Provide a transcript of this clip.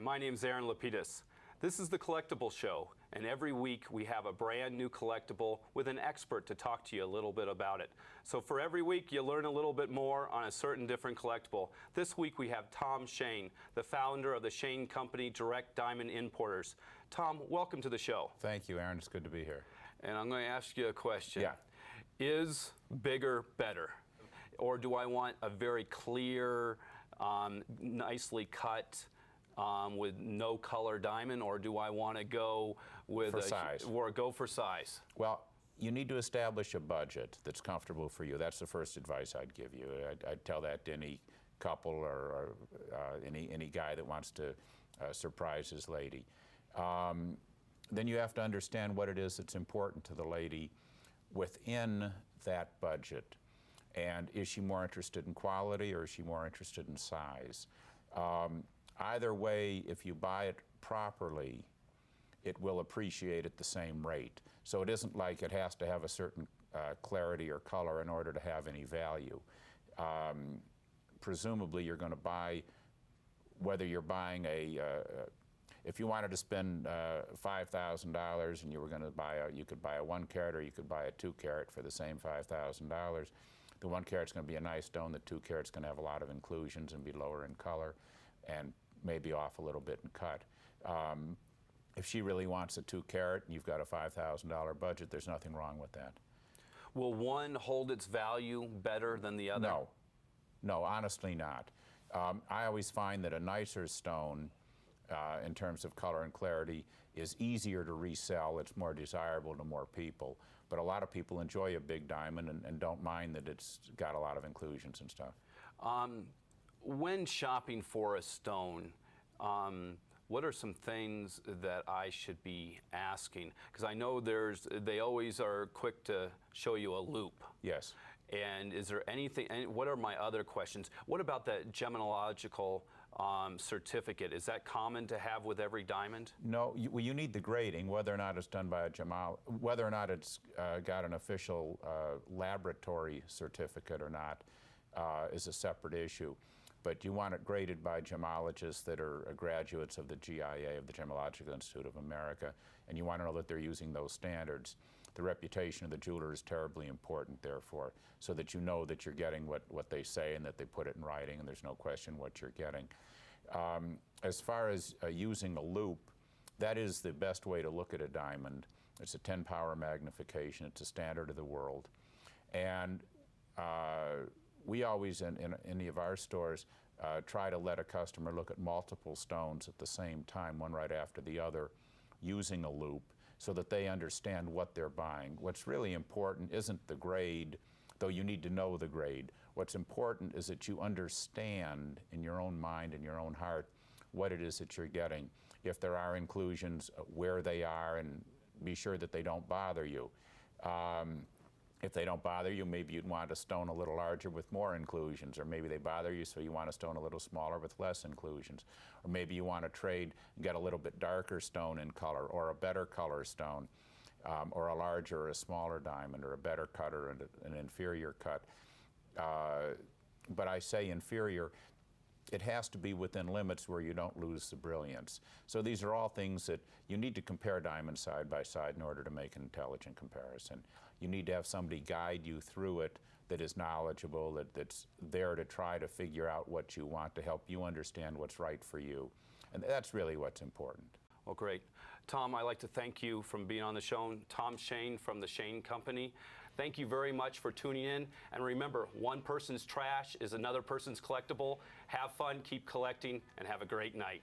my name's Aaron LaPedis. This is the Collectibles Show, and every week we have a brand new collectible with an expert to talk to you a little bit about it. So for every week you learn a little bit more on a certain different collectible. This week we have Tom Shane, the founder of the Shane Company Direct Diamond Importers. Tom, welcome to the show. Thank you, Aaron. It's good to be here. And I'm going to ask you a question. Yeah. Is bigger better? Or do I want a very clear, nicely cut, with no color diamond, or do I want to go with size? Or go for size? Well, you need to establish a budget that's comfortable for you. That's the first advice I'd give you. I'd tell that to any couple or any guy that wants to surprise his lady. Then you have to understand what it is that's important to the lady within that budget. And is she more interested in quality, or is she more interested in size? Either way, if you buy it properly, it will appreciate at the same rate. So it isn't like it has to have a certain clarity or color in order to have any value. Presumably you're going to buy, whether you're buying if you wanted to spend $5,000 and you were going to buy you could buy a 1 carat or you could buy a 2 carat for the same $5,000. The 1 carat's going to be a nice stone. The 2 carat's going to have a lot of inclusions and be lower in color and maybe off a little bit in cut. If she really wants a 2 carat and you've got a $5,000 budget, there's nothing wrong with that. Will one hold its value better than the other? No, honestly not. I always find that a nicer stone in terms of color and clarity is easier to resell. It's more desirable to more people. But a lot of people enjoy a big diamond and don't mind that it's got a lot of inclusions and stuff. When shopping for a stone, what are some things that I should be asking? Because I know they always are quick to show you a loop. Yes. And is there anything, and what are my other questions? What about that gemological certificate? Is that common to have with every diamond? No, you need the grading. Whether or not it's done by whether or not it's got an official laboratory certificate or not is a separate issue. But you want it graded by gemologists that are graduates of the GIA, of the Gemological Institute of America, and you want to know that they're using those standards. The reputation of the jeweler is terribly important, therefore, so that you know that you're getting what they say and that they put it in writing and there's no question what you're getting. As far as using a loop, that is the best way to look at a diamond. It's a 10-power magnification. It's a standard of the world. And we always, in any of our stores, try to let a customer look at multiple stones at the same time, one right after the other, using a loop, so that they understand what they're buying. What's really important isn't the grade, though you need to know the grade. What's important is that you understand in your own mind and your own heart what it is that you're getting. If there are inclusions, where they are, and be sure that they don't bother you. If they don't bother you, maybe you'd want a stone a little larger with more inclusions, or maybe they bother you so you want a stone a little smaller with less inclusions. Or maybe you want to trade and get a little bit darker stone in color, or a better color stone, or a larger or a smaller diamond, or a better cut or an inferior cut. But I say inferior, it has to be within limits where you don't lose the brilliance. So these are all things that you need to compare diamonds side by side in order to make an intelligent comparison. You need to have somebody guide you through it that is knowledgeable, that's there to try to figure out what you want, to help you understand what's right for you. And that's really what's important. Well, great. Tom, I'd like to thank you for being on the show. Tom Shane from the Shane Company. Thank you very much for tuning in. And remember, one person's trash is another person's collectible. Have fun, keep collecting, and have a great night.